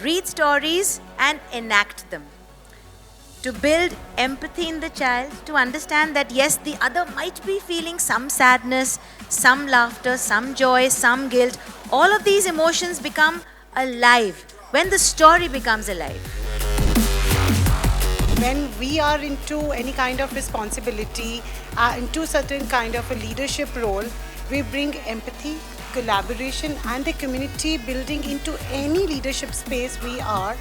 read stories and enact them. To build empathy in the child, to understand that yes, the other might be feeling some sadness, some laughter, some joy, some guilt. All of these emotions become alive when the story becomes alive. When we are into any kind of responsibility, into certain kind of a leadership role, we bring empathy, collaboration and the community building into any leadership space we are.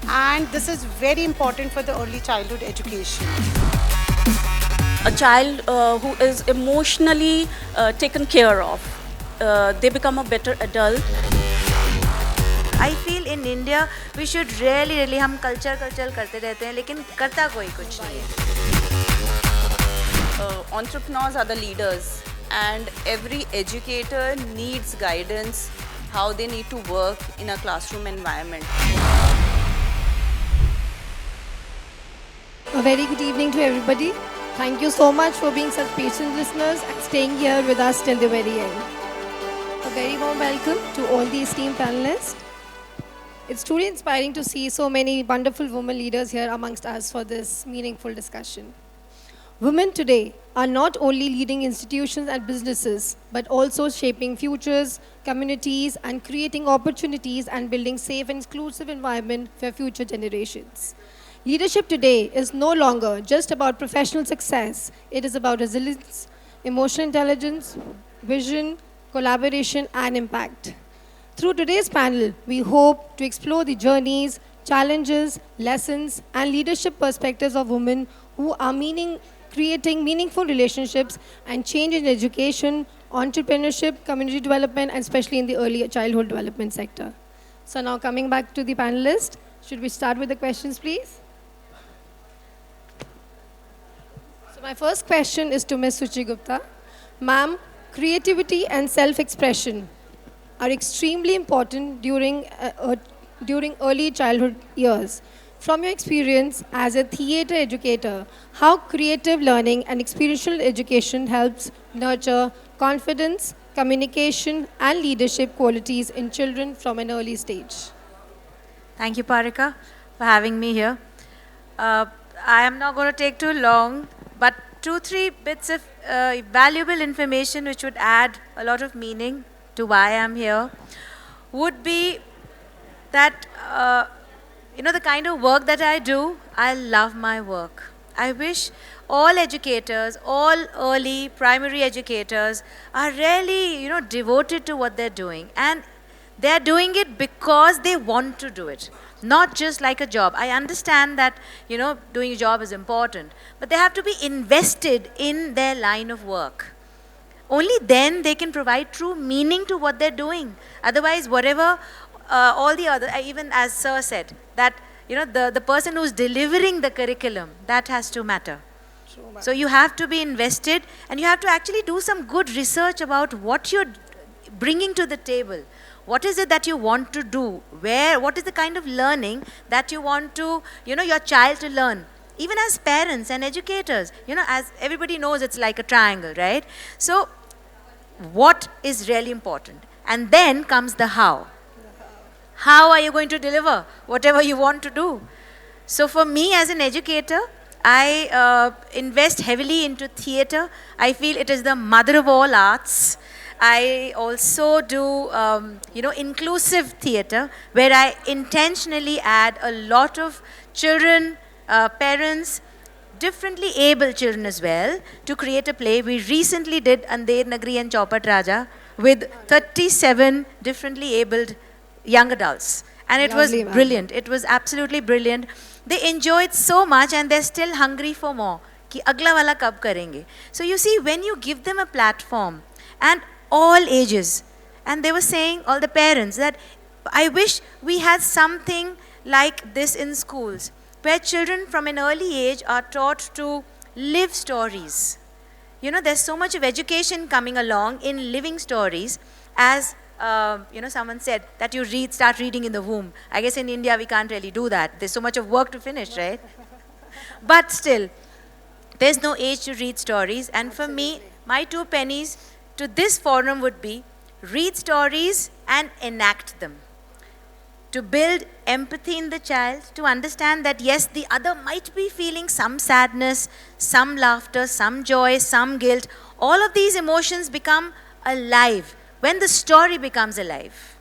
And this is very important for the early childhood education. A child who is emotionally taken care of, they become a better adult. I feel in India we should really हम culture करते रहते हैं लेकिन करता कोई कुछ नहीं है. Entrepreneurs are the leaders, and every educator needs guidance how they need to work in a classroom environment. A very good evening to everybody. Thank you so much for being such patient listeners and staying here with us till the very end. A very warm welcome to all the esteemed panelists. It's truly inspiring to see so many wonderful women leaders here amongst us for this meaningful discussion. Women today are not only leading institutions and businesses, but also shaping futures, communities, and creating opportunities and building safe and inclusive environment for future generations. Leadership today is no longer just about professional success. It is about resilience, emotional intelligence, vision, collaboration, and impact. Through today's panel, we hope to explore the journeys, challenges, lessons, and leadership perspectives of women who are creating meaningful relationships and change in education, entrepreneurship, community development, and especially in the early childhood development sector. So now coming back to the panelists, should we start with the questions, please? So my first question is to Ms. Suchi Gupta. Ma'am, creativity and self-expression are extremely important during early childhood years. From your experience as a theatre educator, how creative learning and experiential education helps nurture confidence, communication, and leadership qualities in children from an early stage? Thank you, Parika, for having me here. I am not going to take too long, but 2-3 bits of valuable information which would add a lot of meaning to why I am here would be that the kind of work that I do, I love my work. I wish all educators, all early primary educators are really, devoted to what they're doing. And they're doing it because they want to do it, not just like a job. I understand that, doing a job is important, but they have to be invested in their line of work. Only then they can provide true meaning to what they're doing. Otherwise, whatever all the other, even as Sir said, that the person who's delivering the curriculum, that has to matter. So you have to be invested, and you have to actually do some good research about what you're bringing to the table. What is it that you want to do? What is the kind of learning that you want to, your child to learn? Even as parents and educators, as everybody knows, it's like a triangle, right? So what is really important? And then comes the how. How are you going to deliver whatever you want to do? So for me as an educator, I invest heavily into theatre. I feel it is the mother of all arts. I also do, inclusive theatre, where I intentionally add a lot of children, parents, differently able children as well, to create a play. We recently did Andher Nagri and Chaupat Raja with 37 differently abled young adults. And it was brilliant. It was absolutely brilliant. They enjoyed so much and they're still hungry for more. Ki agla wala kab karenge. So you see, when you give them a platform, and all ages, and they were saying, all the parents, that I wish we had something like this in schools, where children from an early age are taught to live stories. There's so much of education coming along in living stories, as someone said that you start reading in the womb. I guess in India we can't really do that. There's so much of work to finish, right? But still, there's no age to read stories. And for me, my 2 pennies to this forum would be read stories and enact them. to build empathy in the child, to understand that yes, the other might be feeling some sadness, some laughter, some joy, some guilt. All of these emotions become alive when the story becomes alive.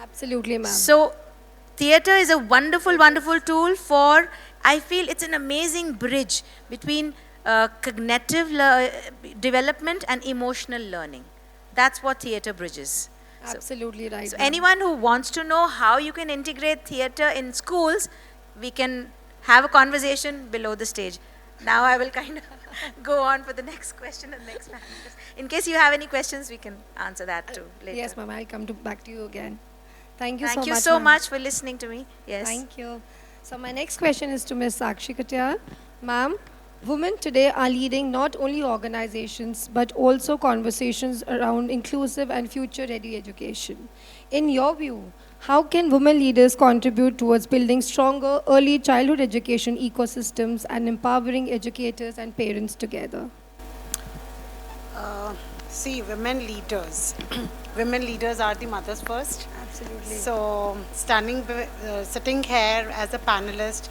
Absolutely, ma'am. So, theatre is a wonderful, wonderful tool for, I feel it's an amazing bridge between cognitive development and emotional learning. That's what theatre bridges. Absolutely right. So ma'am. anyone who wants to know how you can integrate theatre in schools, we can have a conversation below the stage. Now I will kind of go on for the next question and next panelist. In case you have any questions, we can answer that too later. Yes, ma'am. I'll come back to you again. Thank you Thank so you much. so ma'am. much for listening to me. Yes. Thank you. So my next question is to Ms. Sakshi Katyal. Ma'am, women today are leading not only organizations but also conversations around inclusive and future-ready education. In your view, how can women leaders contribute towards building stronger early childhood education ecosystems and empowering educators and parents together? See, women leaders. Women leaders are the mothers first. Absolutely. So, sitting here as a panelist,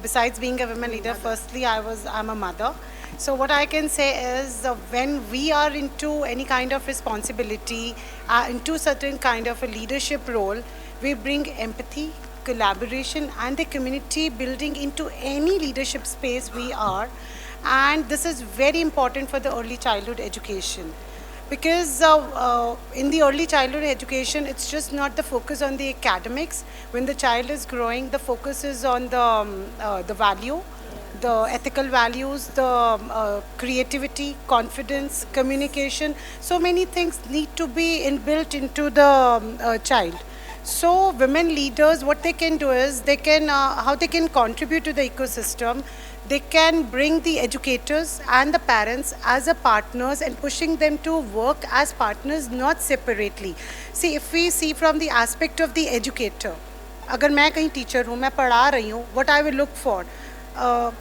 besides being a women leader, firstly, I'm a mother. So what I can say is when we are into any kind of responsibility, into certain kind of a leadership role, we bring empathy, collaboration and the community building into any leadership space we are. And this is very important for the early childhood education. Because in the early childhood education, it's just not the focus on the academics. When the child is growing, the focus is on the value, the ethical values, the creativity, confidence, communication. So many things need to be inbuilt into the child. So women leaders, what they can do is how they can contribute to the ecosystem. They can bring the educators and the parents as a partners and pushing them to work as partners, not separately. See, if we see from the aspect of the educator, अगर मैं कहीं teacher हूँ, मैं पढ़ा रही हूँ, what I will look for,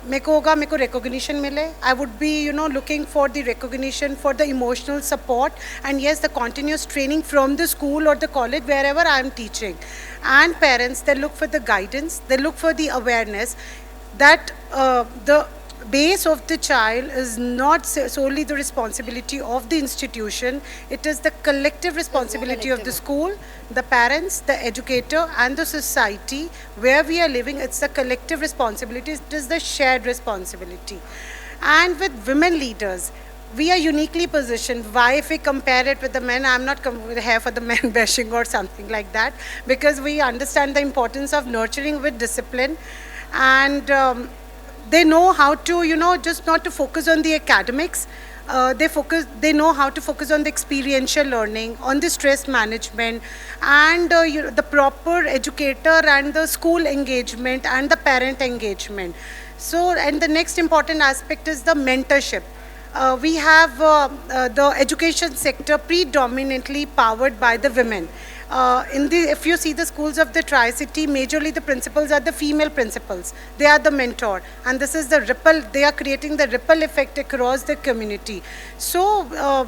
मेरे को recognition मिले. I would be, looking for the recognition, for the emotional support, and yes, the continuous training from the school or the college, wherever I am teaching. And parents, they look for the guidance, they look for the awareness that the base of the child is not solely the responsibility of the institution, it is the collective responsibility of the school, the parents, the educator and the society where we are living. It's the collective responsibility, it is the shared responsibility. And with women leaders, we are uniquely positioned. Why, if we compare it with the men, I'm not here for the men bashing or something like that, because we understand the importance of nurturing with discipline. And they know how to, just not to focus on the academics. They know how to focus on the experiential learning, on the stress management, and the proper educator and the school engagement and the parent engagement. So, and the next important aspect is the mentorship. We have the education sector predominantly powered by the women. If you see the schools of the Tri-City, majorly the principals are the female principals. They are the mentor, and this is the ripple. They are creating the ripple effect across the community. So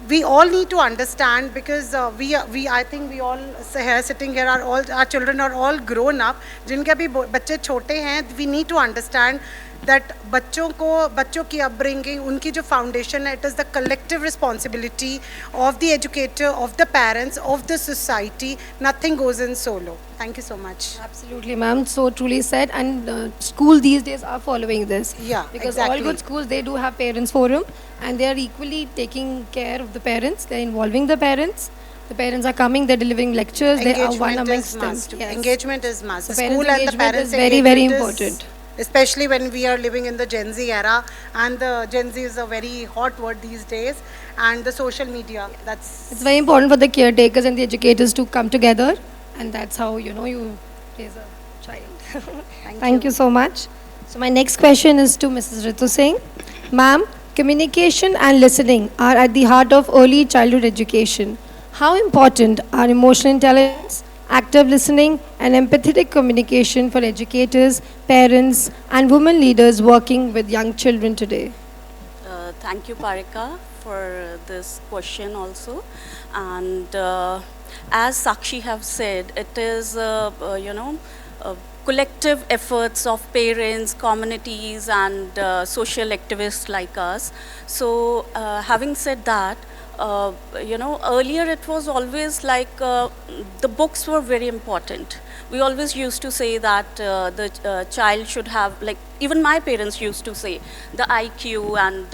we all need to understand, because I think we all here sitting here are all, our children are all grown up. जिनके अभी बच्चे छोटे हैं, we need to understand that बच्चों की upbringing, उनकी जो foundation है, it is the collective responsibility of the educator, of the parents, of the society. Nothing goes in solo. Thank you so much. Absolutely, ma'am. So truly said. And schools these days are following this. Yeah, because exactly. all good schools, they do have parents forum, and they are equally taking care of the parents. They're involving the parents. The parents are coming, they're delivering lectures. They are one amongst them. Yes. Engagement is must. So The parents' school and the engagement parents' is very, very engagement important. Especially when we are living in the Gen Z era, and the Gen Z is a very hot word these days, and the social media, It's very important for the caretakers and the educators to come together, and that's how, you raise a child. Thank you so much. So my next question is to Mrs. Ritu Singh. Ma'am, communication and listening are at the heart of early childhood education. How important are emotional intelligence, active listening and empathetic communication for educators, parents and women leaders working with young children today? Thank you, Parika, for this question also. And as Sakshi have said, it is, collective efforts of parents, communities, and social activists like us. So, having said that, earlier it was always like the books were very important. We always used to say that the child should have, like, even my parents used to say, the IQ, and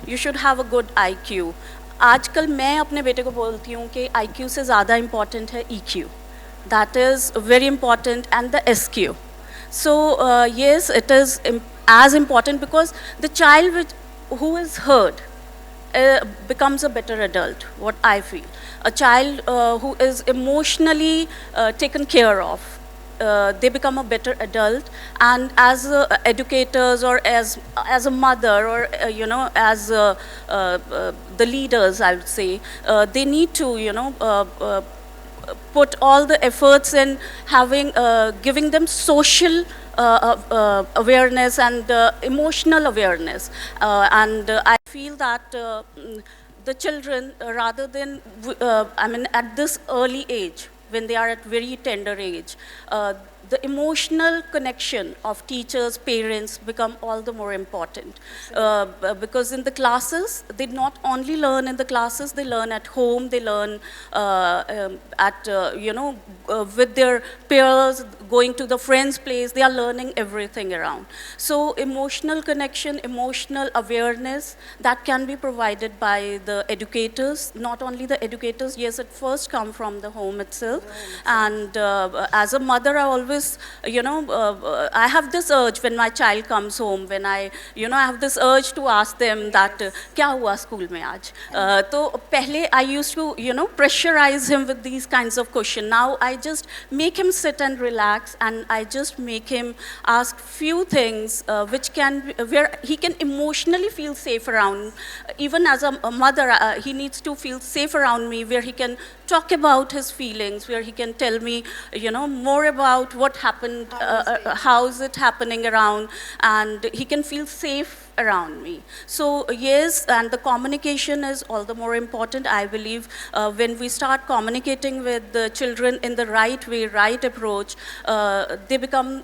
you should have a good IQ. आजकल मैं अपने बेटे को बोलती हूँ कि IQ से ज़्यादा important है EQ. That is very important, and the SQ. So yes, it is as important, because the child who is heard becomes a better adult, what I feel. A child who is emotionally taken care of, they become a better adult, and as educators, or as a mother, or as the leaders, I would say, they need to put all the efforts in having giving them social awareness and emotional awareness, and I feel that the children, rather than at this early age, when they are at very tender age, the emotional connection of teachers, parents become all the more important. Because in the classes, they not only learn in the classes, they learn at home, they learn with their peers, going to the friend's place, they are learning everything around. So emotional connection, emotional awareness, that can be provided by the educators, not only the educators, yes, it first comes from the home itself. And as a mother, I always, I have this urge when my child comes home, when I have this urge to ask them that, क्या हुआ school में आज? तो पहले I used to, pressurize him with these kinds of questions. Now I just make him sit and relax, and I just make him ask few things where he can emotionally feel safe around. Even as a mother, he needs to feel safe around me, where he can talk about his feelings, where he can tell me, more about what happened, how is it happening around, and he can feel safe around me. So yes, and the communication is all the more important, I believe. When we start communicating with the children in the right way, right approach, they become,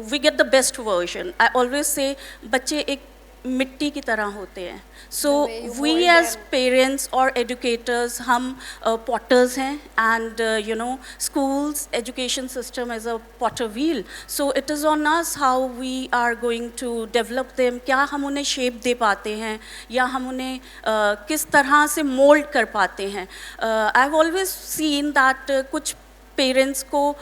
we get the best version. I always say, बच्चे एक मिट्टी की तरह होते हैं. So we as parents or educators, हम potters हैं, and schools, education system is a potter wheel. So it is on us how we are going to develop them. क्या हम उन्हें shape दे पाते हैं, या हम उन्हें किस तरह से mold कर पाते हैं. I've always seen that कुछ पेरेंट्स को,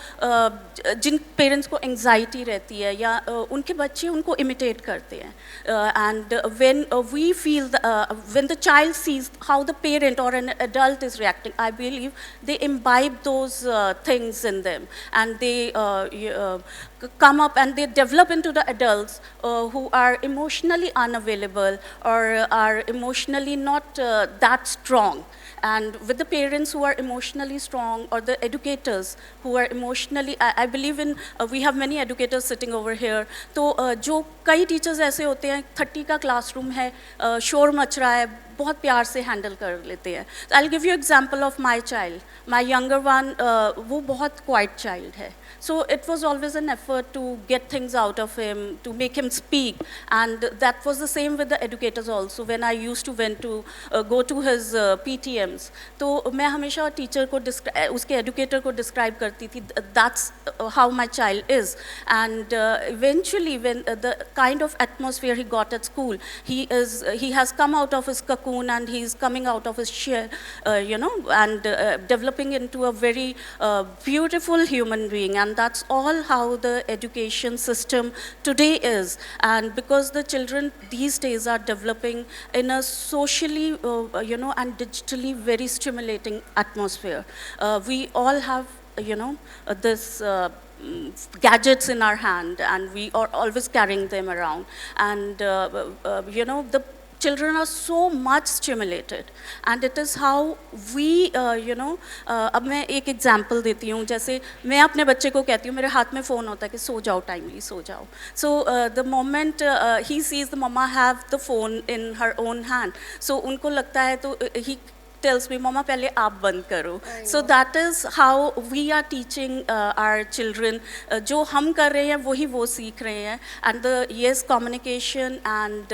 जिन पेरेंट्स को एंग्जाइटी रहती है, या उनके बच्चे उनको इमिटेट करते हैं, and when we feel, when the child sees how the parent or an adult is reacting, I believe they imbibe those things in them, and they come up and they develop into the adults who are emotionally unavailable, or are emotionally not that strong. And with the parents who are emotionally strong, or the educators who are emotionally, I believe in, we have many educators sitting over here. तो जो कई teachers ऐसे होते हैं, 30 का classroom है, शोर much रहा है, बहुत प्यार से हैंडल कर लेते हैं. I'll give you example of my child. My younger one, वो बहुत quiet child है. So it was always an effort to get things out of him, to make him speak, and that was the same with the educators also. When I used to go to his PTMs, तो मैं हमेशा teacher को उसके educator को describe करती थी. That's how my child is, and eventually when the kind of atmosphere he got at school, he has come out of his cocoon, and he's coming out of his shell, and developing into a very beautiful human being. And that's all how the education system today is. And because the children these days are developing in a socially, and digitally very stimulating atmosphere. We all have, this gadgets in our hand, and we are always carrying them around. And, the children are so much stimulated, and it is how we, अब मैं एक example देती हूँ. जैसे मैं अपने बच्चे को कहती हूँ, मेरे हाथ में फ़ोन होता है कि सो जाओ, टाइमली सो जाओ. So the moment he sees the mama have the phone in her own hand, so उनको लगता है, तो he tells me, Mama, pehle aap band karo. So that is how we are teaching our children. Jo hum kar rahe hain, wohi wo seekh rahe hain. And the, yes, communication and,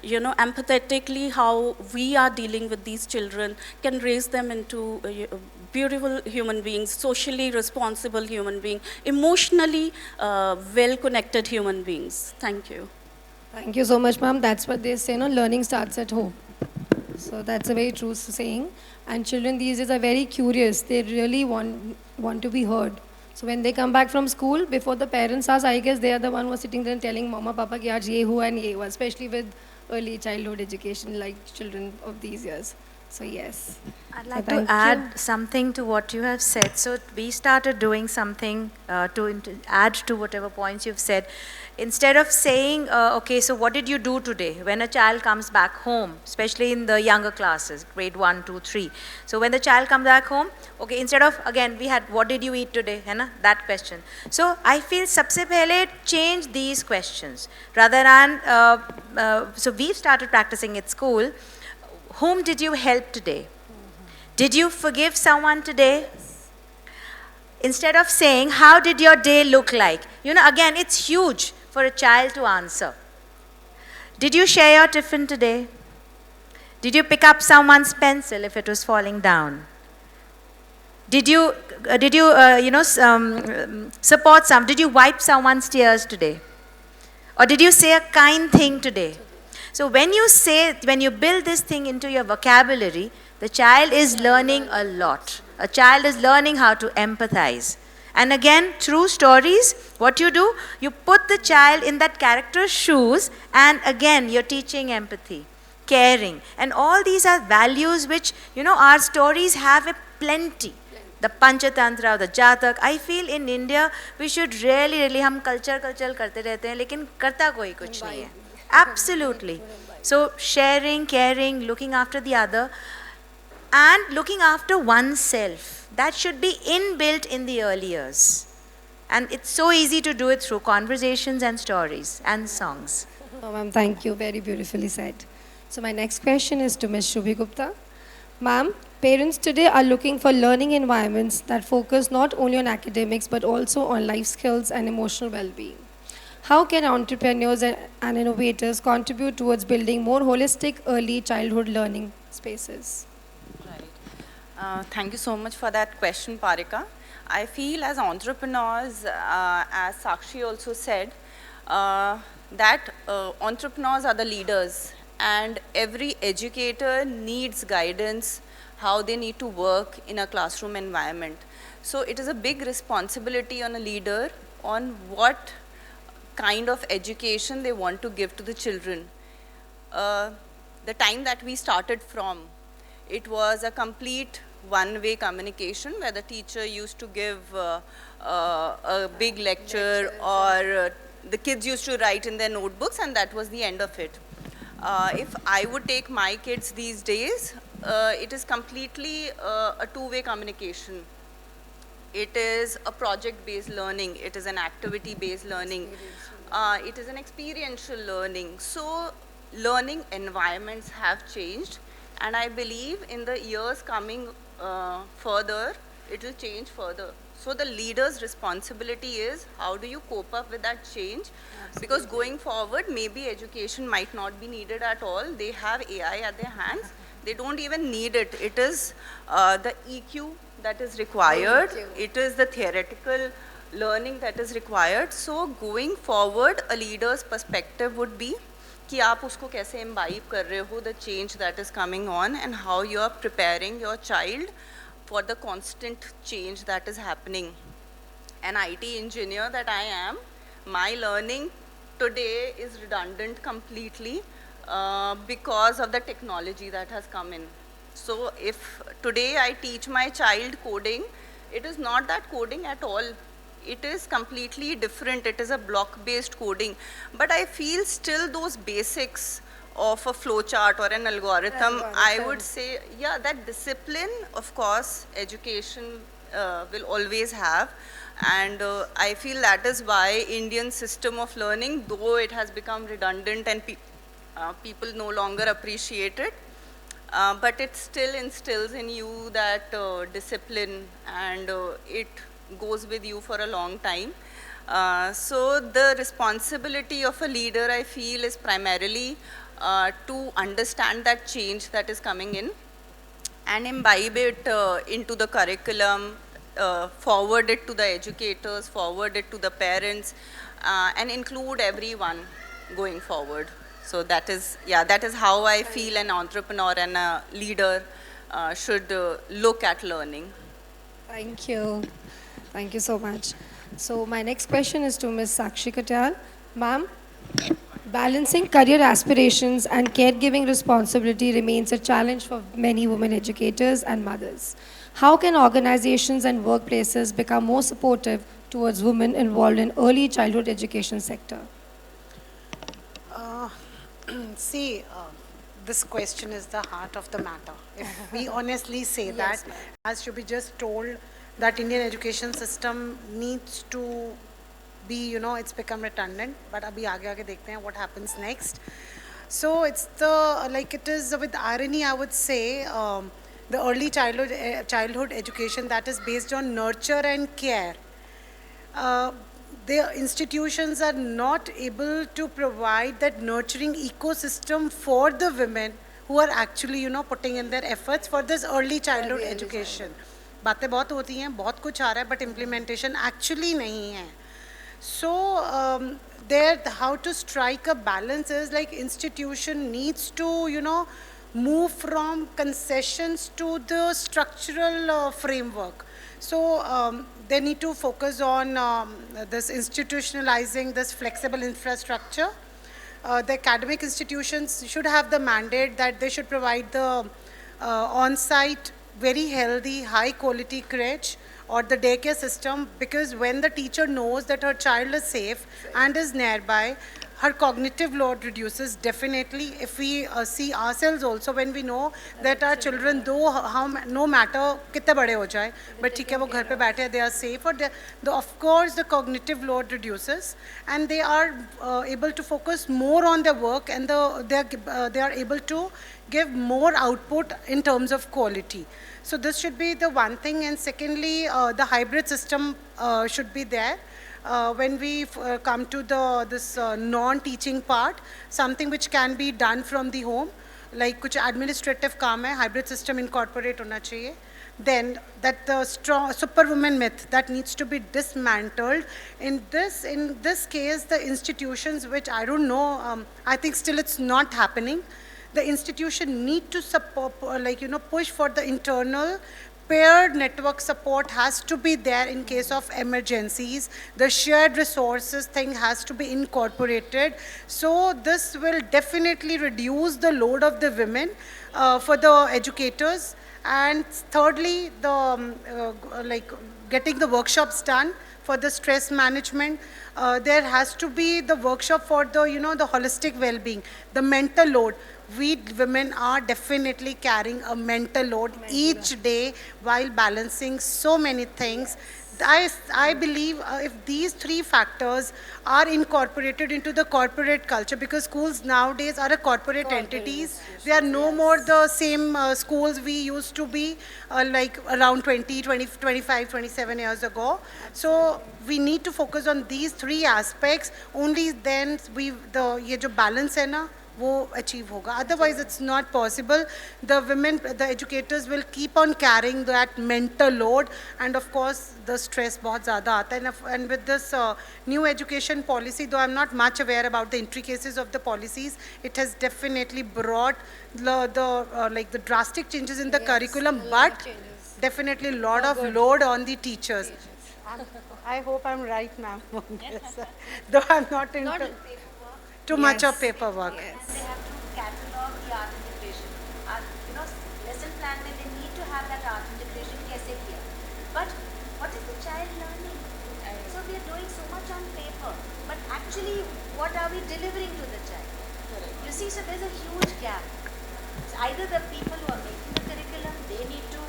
empathetically how we are dealing with these children can raise them into beautiful human beings, socially responsible human beings, emotionally well-connected human beings. Thank you. Thank you so much, ma'am. That's what they say, no? Learning starts at home. So that's a very true saying. And children these days are very curious. They really want to be heard. So when they come back from school, before the parents ask, I guess they are the one who are sitting there and telling Mama, Papa, ki aaj ye hua and ye hua, especially with early childhood education like children of these years. So yes. I'd like thank to add you. something to what you have said. So we started doing something to add to whatever points you've said. Instead of saying, okay, so what did you do today? When a child comes back home, especially in the younger classes, grade 1, 2, 3. So when the child comes back home, okay, instead of, again, we had, what did you eat today? Hai na? That question. So I feel sabse pehle change these questions. Rather than, so we've started practicing at school. Whom did you help today? Did you forgive someone today? Instead of saying, how did your day look like? You know, again, it's huge for a child to answer. Did you share your tiffin today? Did you pick up someone's pencil if it was falling down? Did you support some? Did you wipe someone's tears today? Or did you say a kind thing today? So when you build this thing into your vocabulary, the child is learning a lot. A child is learning how to empathize. And again, through stories, what you do, you put the child in that character's shoes, and again, you're teaching empathy, caring. And all these are values which, our stories have a plenty. The Panchatantra, the Jatak. I feel in India, we should really, hum culture karte rehte hain, lekin karta koi kuch nahi hai. Absolutely. So sharing, caring, looking after the other, and looking after oneself. That should be inbuilt in the early years. And it's so easy to do it through conversations and stories and songs. Oh, ma'am, thank you. Very beautifully said. So my next question is to Ms. Shubhi Gupta. Ma'am, parents today are looking for learning environments that focus not only on academics but also on life skills and emotional well-being. How can entrepreneurs and innovators contribute towards building more holistic early childhood learning spaces? Right. Thank you so much for that question, Parika. I feel as entrepreneurs, as Sakshi also said, that entrepreneurs are the leaders, and every educator needs guidance how they need to work in a classroom environment. So it is a big responsibility on a leader on what kind of education they want to give to the children. The time that we started from, it was a complete one-way communication where the teacher used to give a big lecture, or the kids used to write in their notebooks, and that was the end of it. If I would take my kids these days, it is completely a two-way communication. It is a project-based learning. It is an activity-based learning. It is an experiential learning. So learning environments have changed, and I believe in the years coming further, it will change further. So the leader's responsibility is how do you cope up with that change? Absolutely. Because going forward, maybe education might not be needed at all. They have AI at their hands. They don't even need it. It is the EQ that is required. It is the theoretical learning that is required. So going forward, a leader's perspective would be कि आप उसको कैसे imbibe कर रहे हो, the change that is coming on, and how you are preparing your child for the constant change that is happening. An IT engineer that I am, my learning today is redundant completely because of the technology that has come in. So if today I teach my child coding, it is not that coding at all. It is completely different. It is a block-based coding. But I feel still those basics of a flowchart or an algorithm, I would say, yeah, that discipline, of course, education will always have. And I feel that is why Indian system of learning, though it has become redundant and people no longer appreciate it, but it still instills in you that discipline, and it goes with you for a long time. So the responsibility of a leader, I feel, is primarily to understand that change that is coming in and imbibe it into the curriculum, forward it to the educators, forward it to the parents, and include everyone going forward. So that is, yeah, that is how I feel an entrepreneur and a leader should look at learning. Thank you. Thank you so much. So my next question is to Ms. Sakshi Katyal. Ma'am, balancing career aspirations and caregiving responsibility remains a challenge for many women educators and mothers. How can organizations and workplaces become more supportive towards women involved in early childhood education sector? See, this question is the heart of the matter. If we honestly say that, as should be just told that Indian education system needs to be, you know, it's become redundant. But abhi aage dekhte hain what happens next. So it's the, like it is with irony, I would say, the early childhood education that is based on nurture and care. The institutions are not able to provide that nurturing ecosystem for the women who are actually, you know, putting in their efforts for this early childhood education. बातें बहुत होती हैं, बहुत कुछ आ रहा है, but implementation actually नहीं है. So there, how to strike a balance is like institution needs to, you know, move from concessions to the structural framework. So they need to focus on this institutionalizing this flexible infrastructure. The academic institutions should have the mandate that they should provide the on-site, very healthy, high-quality crèche or the daycare system, because when the teacher knows that her child is safe and is nearby, her cognitive load reduces definitely. If we see ourselves also, when we know that our children, though how no matter कितने बड़े हो जाए, but ठीक है वो घर पे बैठे, they are safe, or of course the cognitive load reduces, and they are able to focus more on their work, and they are able to give more output in terms of quality. So this should be the one thing, and secondly, the hybrid system should be there. When we come to this non-teaching part, something which can be done from the home, like कुछ administrative काम है, hybrid system incorporate होना चाहिए. Then that the strong superwoman myth that needs to be dismantled. In this case, the institutions, which I don't know, I think still it's not happening. The institution need to support, like, you know, push for the internal paired network support has to be there in case of emergencies. The shared resources thing has to be incorporated. So this will definitely reduce the load of the women for the educators. And thirdly, the like getting the workshops done for the stress management. There has to be the workshop for the, you know, the holistic well-being, the mental load. We women are definitely carrying a mental load each day while balancing so many things. I believe if these three factors are incorporated into the corporate culture, because schools nowadays are a corporate entities, they are no more the same schools we used to be like around 20, 25, 27 years ago. So we need to focus on these three aspects. Only then ये जो balance है ना, वो achieve होगा. Otherwise, it's not possible. The women, the educators will keep on carrying that mental load, and of course, the stress बहुत ज़्यादा आता है. And with this new education policy, though I'm not much aware about the intricacies of the policies, it has definitely brought like the drastic changes in the curriculum, but definitely a lot of load on the teachers. I hope I'm right, ma'am. Yes. Though I'm not into too much of paperwork. And they have to catalog the art integration. You know, lesson plan में they need to have that art integration कैसे किया. But what is the child learning? So we are doing so much on paper, but actually, what are we delivering to the child? You see, so there's a huge gap. It's either the people who are making the curriculum, they need to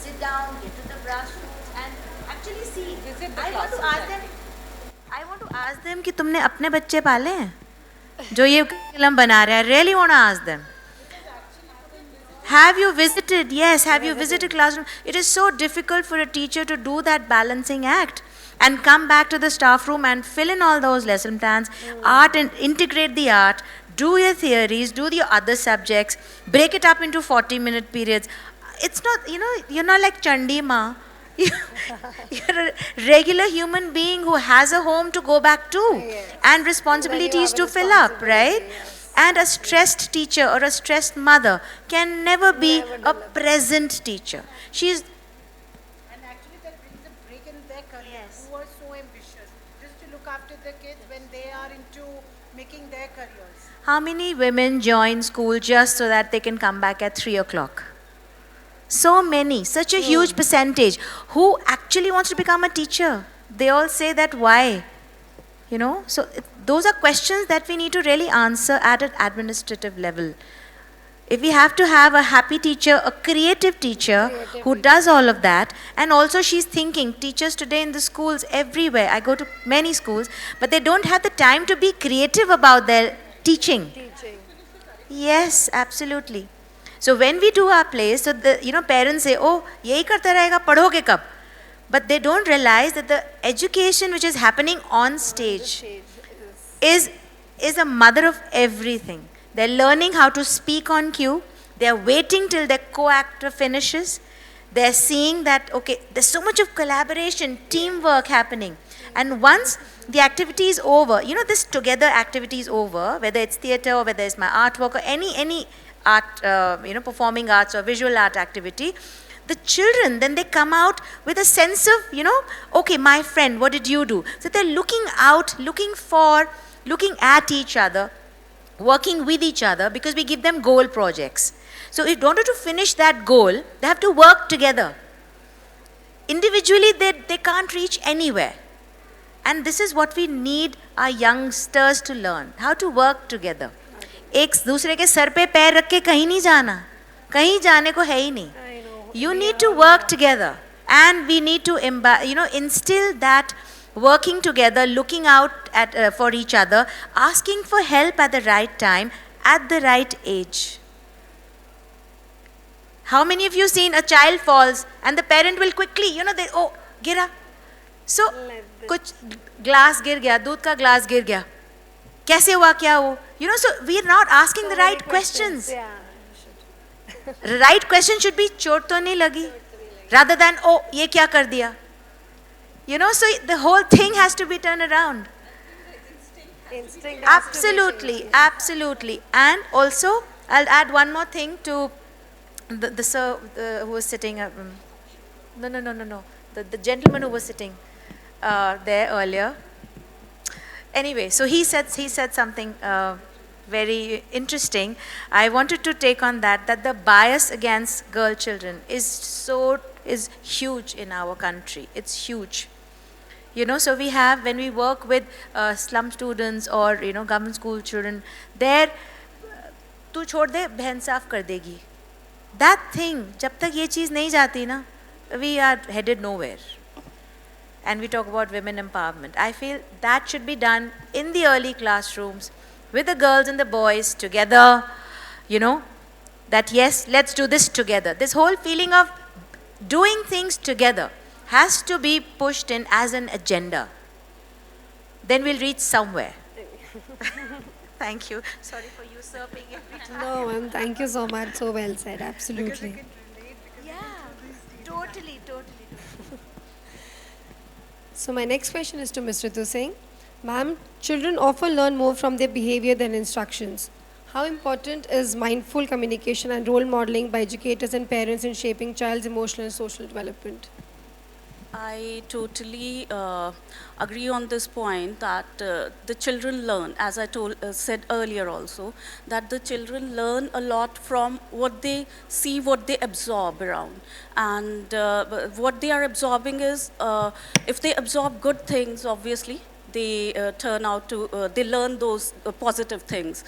sit down, get to the grassroots, and actually see. I want to ask them कि तुमने अपने बच्चे पाले हैं जो ये curriculum बना रहे हैं. I really want to ask them, Have you visited? Yes, have you visited classroom? It is so difficult for a teacher to do that balancing act and come back to the staff room and fill in all those lesson plans, art and integrate the art, do your theories, do the other subjects, break it up into 40-minute periods. It's not, you're not like Chandi Ma. You're a regular human being who has a home to go back to and responsibilities to fill up, right? And a stressed teacher or a stressed mother can never be a present teacher. She's And actually that brings a break in their career, who are so ambitious, just to look after the kids when they are into making their careers. How many women join school just so that they can come back at 3 o'clock? So many, such a huge percentage. Who actually wants to become a teacher? They all say that why? So those are questions that we need to really answer at an administrative level. If we have to have a happy teacher, a creative teacher who does all of that, and also she's thinking, teachers today in the schools everywhere, I go to many schools, but they don't have the time to be creative about their teaching. Yes, absolutely. So when we do our plays, so the parents say, oh, yahi karta rahega, padhoge kab? But they don't realize that the education which is happening on stage is a mother of everything. They're learning how to speak on cue. They're waiting till their co-actor finishes. They're seeing that, okay, there's so much of collaboration, teamwork happening. And once the activity is over, this together activity is over, whether it's theater or whether it's my artwork or any art, performing arts or visual art activity, the children, then they come out with a sense of, okay, my friend, what did you do? So they're looking out, looking at each other, working with each other, because we give them goal projects. So in order to finish that goal, they have to work together. Individually, they can't reach anywhere. And this is what we need our youngsters to learn, how to work together. एक दूसरे के sir पे पैर रख के कहीं नहीं जाना, कहीं जाने को है ही नहीं. You need to work together, and we need to instill that working together, looking out for each other, asking for help at the right time, at the right age. How many of you seen a child falls and the parent will quickly, gira. So, कुछ glass गिर गया, दूध का glass गिर गया. कैसे हुआ, क्या हो? So we are not asking the right questions. The right question should be, चोट तो नहीं लगी? Rather than, oh, ये क्या कर दिया? So the whole thing has to be turned around. Absolutely, absolutely. And also, I'll add one more thing to the sir who was sitting. No. The gentleman who was sitting there earlier. Anyway, so he said something very interesting. I wanted to take on that the bias against girl children is huge in our country. It's huge. So we have, when we work with slum students or government school children, there, तू छोड़ दे, बहन साफ कर देगी. That thing, जब तक ये चीज़ नहीं जाती ना, we are headed nowhere. And we talk about women empowerment. I feel that should be done in the early classrooms with the girls and the boys together, that yes, let's do this together. This whole feeling of doing things together has to be pushed in as an agenda. Then we'll reach somewhere. Thank you. Sorry for usurping every time. No, ma'am, thank you so much. So well said, absolutely. Yeah, totally. So my next question is to Ms. Ritu Singh. Ma'am, children often learn more from their behavior than instructions. How important is mindful communication and role modeling by educators and parents in shaping child's emotional and social development? I totally agree on this point that the children learn, as I said earlier also, that the children learn a lot from what they see, what they absorb around. And what they are absorbing is, if they absorb good things, obviously, they turn out to, they learn those positive things.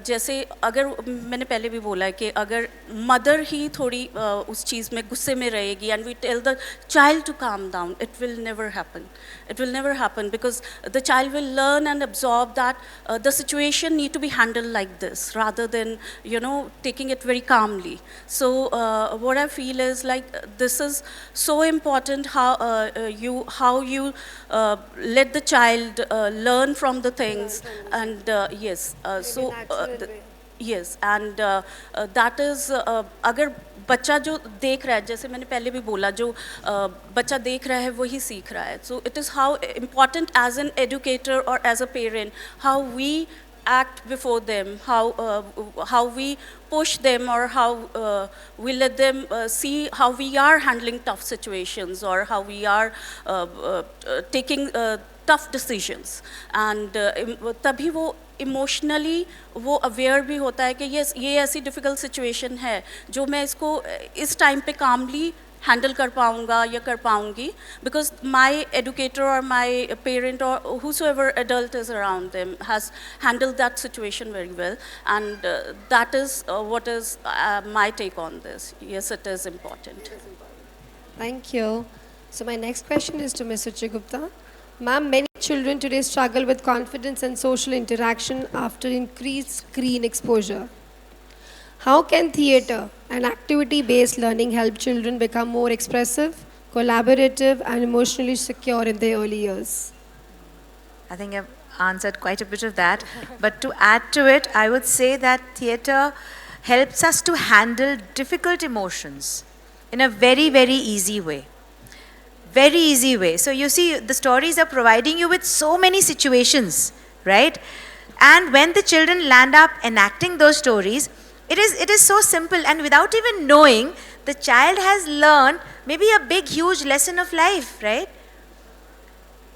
जैसे अगर मैंने पहले भी बोला है कि अगर mother ही थोड़ी उस चीज़ में गुस्से में रहेगी and we tell the child to calm down, it will never happen. It will never happen because the child will learn and absorb that the situation need to be handled like this rather than, taking it very calmly. So what I feel is like this is so important how you let the child learn from the things and yes. Yes, and that is अगर बच्चा जो देख रहा है, जैसे मैंने पहले भी बोला, जो बच्चा देख रहा है वही सीख रहा है. So it is how important as an educator or as a parent how we act before them, how we push them or how we let them see how we are handling tough situations or how we are taking tough decisions. And तभी वो emotionally वो aware भी होता है कि ये ऐसी difficult situation है जो मैं इसको इस टाइम पे कामली हैंडल कर पाऊँगा या कर पाऊँगी, बिकॉज माई एडुकेटर और माई पेरेंट और whosoever adult is around them has handled that situation very well, and that is what is my take on this. Yes, it is important. Thank you. So my next question is to Ms. Ruchi Gupta. Ma'am, many children today struggle with confidence and social interaction after increased screen exposure. How can theatre and activity-based learning help children become more expressive, collaborative, and emotionally secure in their early years? I think I've answered quite a bit of that. But to add to it, I would say that theatre helps us to handle difficult emotions in a very, very easy way. Very easy way. So you see, the stories are providing you with so many situations, right? And when the children land up enacting those stories, it is so simple, and without even knowing, the child has learned maybe a big, huge lesson of life, right?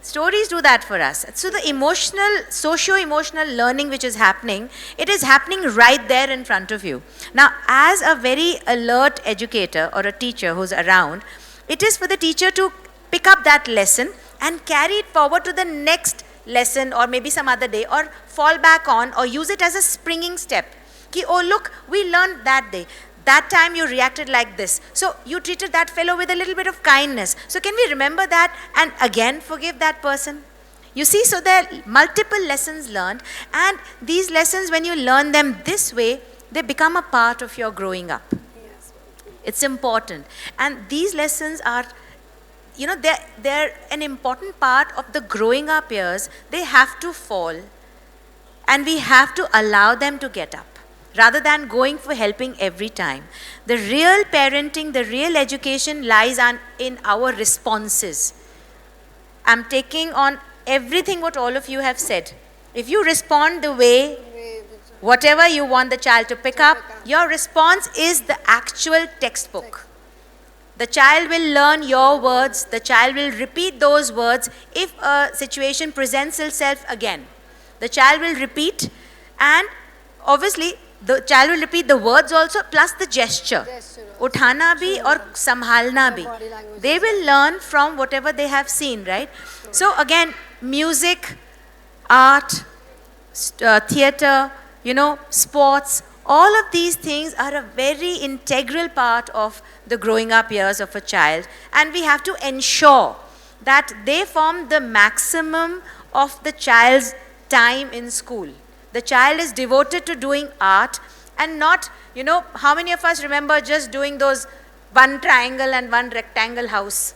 Stories do that for us. So the socio-emotional learning which is happening, it is happening right there in front of you. Now, as a very alert educator or a teacher who's around, it is for the teacher to pick up that lesson and carry it forward to the next lesson or maybe some other day, or fall back on or use it as a springing step. Ki, oh look, we learned that day. That time you reacted like this. So you treated that fellow with a little bit of kindness. So can we remember that and again forgive that person? You see, so there are multiple lessons learned, and these lessons, when you learn them this way, they become a part of your growing up. It's important. And these lessons are, they're an important part of the growing up years. They have to fall, and we have to allow them to get up, rather than going for helping every time. The real parenting, the real education lies in our responses. I'm taking on everything what all of you have said. If you respond the way, whatever you want the child to pick up, your response is the actual textbook. The child will learn your words, the child will repeat those words if a situation presents itself again. The child will repeat, and obviously the child will repeat the words also plus the gesture. Uthana bhi or sambhalna bhi. They will learn from whatever they have seen, right? So again, music, art, theatre, sports, all of these things are a very integral part of the growing up years of a child, and we have to ensure that they form the maximum of the child's time in school. The child is devoted to doing art, and not, how many of us remember just doing those one triangle and one rectangle house,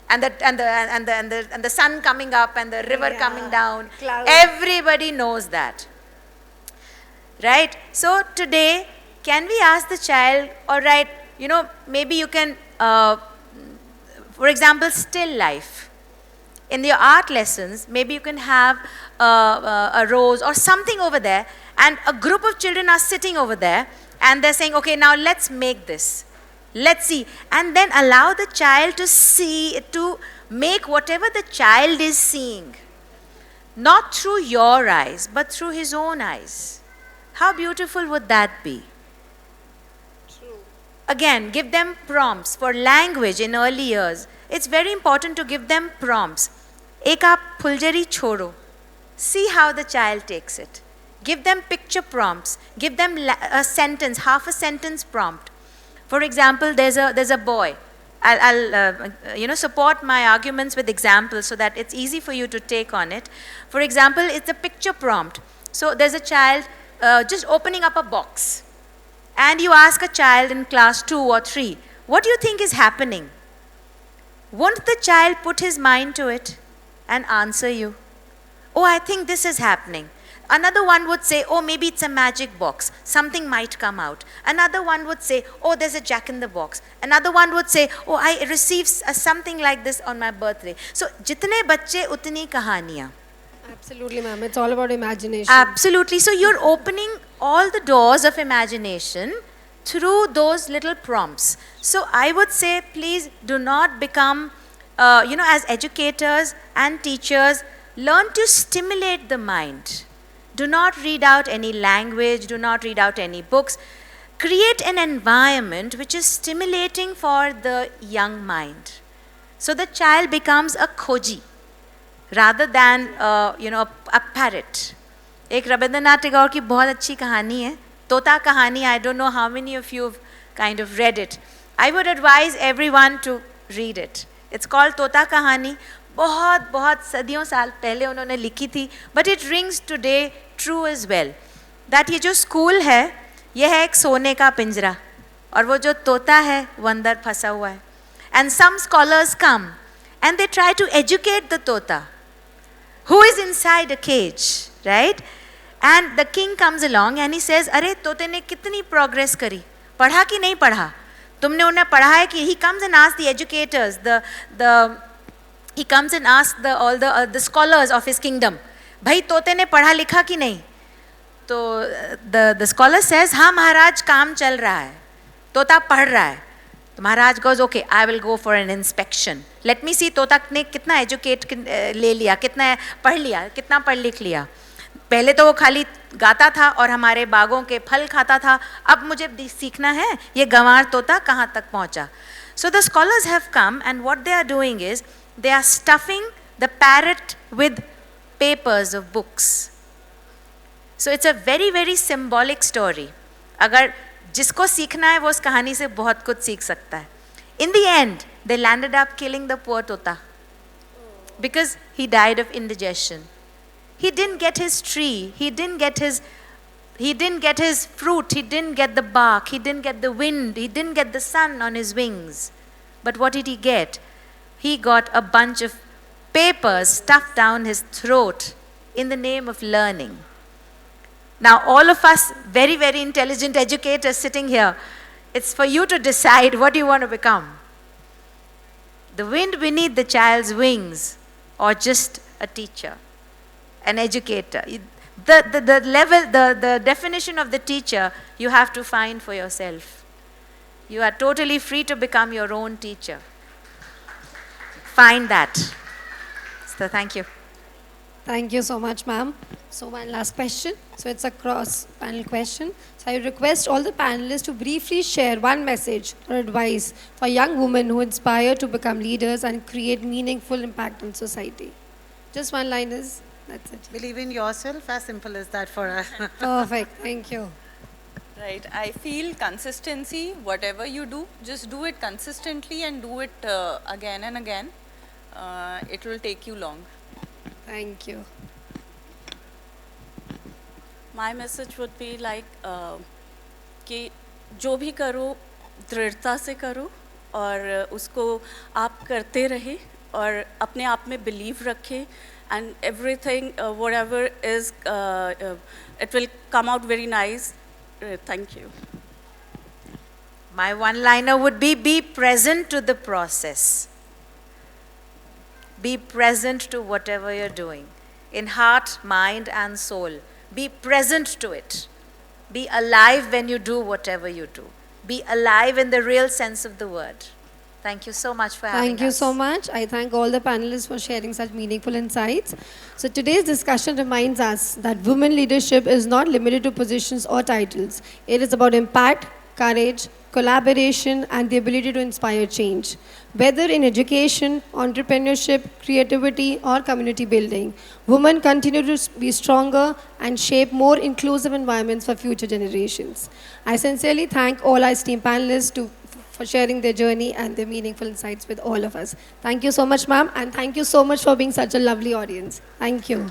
and the sun coming up and the river coming down. Everybody knows that. Right? So today, can we ask the child, all right, maybe you can, for example, still life. In your art lessons, maybe you can have a rose or something over there, and a group of children are sitting over there, and they're saying, okay, now let's make this. Let's see. And then allow the child to see, to make whatever the child is seeing. Not through your eyes, but through his own eyes. How beautiful would that be? True. Again, give them prompts for language in early years. It's very important to give them prompts. एक आप फुलझड़ी छोड़ो. See how the child takes it. Give them picture prompts. Give them a sentence, half a sentence prompt. For example, there's a boy. I'll support my arguments with examples so that it's easy for you to take on it. For example, it's a picture prompt. So there's a child just opening up a box. And you ask a child in class 2 or 3, what do you think is happening? Won't the child put his mind to it and answer you? Oh, I think this is happening. Another one would say, oh, maybe it's a magic box. Something might come out. Another one would say, oh, there's a jack in the box. Another one would say, oh, I received something like this on my birthday. So, jitne bacche utni kahaniyan. Absolutely, ma'am. It's all about imagination. Absolutely. So, you're opening all the doors of imagination through those little prompts. So, I would say, please do not become, as educators and teachers, learn to stimulate the mind. Do not read out any language, do not read out any books. Create an environment which is stimulating for the young mind. So the child becomes a khoji rather than a parrot. एक रविंद्रनाथ टैगोर की बहुत अच्छी कहानी है, तोता कहानी. I don't know how many of you have kind of read it. I would advise everyone to read it. It's called तोता कहानी. बहुत सदियों साल पहले उन्होंने लिखी थी, but it rings today true as well. That ये जो स्कूल है, ये है एक सोने का पिंजरा, और वो जो तोता है वो अंदर फंसा हुआ है. And some scholars come and they try to educate the tota who is inside a cage, right? And the king comes along and he says, अरे तोते ने कितनी progress करी, पढ़ा कि नहीं पढ़ा, तुमने उन्हें पढ़ा है कि? He comes and asks the educators, he comes and asks all the scholars of his kingdom, भाई तोते ने पढ़ा लिखा कि नहीं? तो the scholar says, हाँ महाराज काम चल रहा है, तोता पढ़ रहा है. तो महाराज goes, okay, I will go for an inspection. Let me see तोता ने कितना educate ले लिया, कितना पढ़ लिया, कितना पढ़ लिख लिया. पहले तो वो खाली गाता था और हमारे बागों के फल खाता था, अब मुझे सीखना है ये गंवार तोता कहाँ तक पहुँचा. So the scholars have come and what they are doing is, they are stuffing the parrot with papers of books. So it's a very, very symbolic story. अगर जिसको सीखना है वो उस कहानी से बहुत कुछ सीख सकता है. In the end, they landed up killing the poor tota because he died of indigestion. He didn't get his tree, he didn't get his fruit, he didn't get the bark, he didn't get the wind, he didn't get the sun on his wings. But what did he get? He got a bunch of papers stuffed down his throat in the name of learning. Now, all of us very, very intelligent educators sitting here, it's for you to decide what you want to become. The wind beneath the child's wings, or just a teacher, an educator. The level, the definition of the teacher, you have to find for yourself. You are totally free to become your own teacher. Find that. So thank you. Thank you so much, ma'am. So one last question. So it's a cross-panel question. So I request all the panelists to briefly share one message or advice for young women who aspire to become leaders and create meaningful impact on society. Just one line is, that's it. Believe in yourself, as simple as that for us. Perfect, thank you. Right, I feel consistency, whatever you do, just do it consistently and do it again and again. It will take you long. Thank you. My message would be like कि जो भी करो दृढ़ता से करो और उसको आप करते रहे और अपने आप में believe रखें and everything whatever is it will come out very nice. Thank you. My one-liner would be present to the process. Be present to whatever you're doing. In heart, mind and soul. Be present to it. Be alive when you do whatever you do. Be alive in the real sense of the word. Thank you so much for having us. Thank you so much. I thank all the panelists for sharing such meaningful insights. So today's discussion reminds us that women leadership is not limited to positions or titles. It is about impact, courage, collaboration, and the ability to inspire change. Whether in education, entrepreneurship, creativity, or community building, women continue to be stronger and shape more inclusive environments for future generations. I sincerely thank all our esteemed panelists for sharing their journey and their meaningful insights with all of us. Thank you so much, ma'am, and thank you so much for being such a lovely audience. Thank you.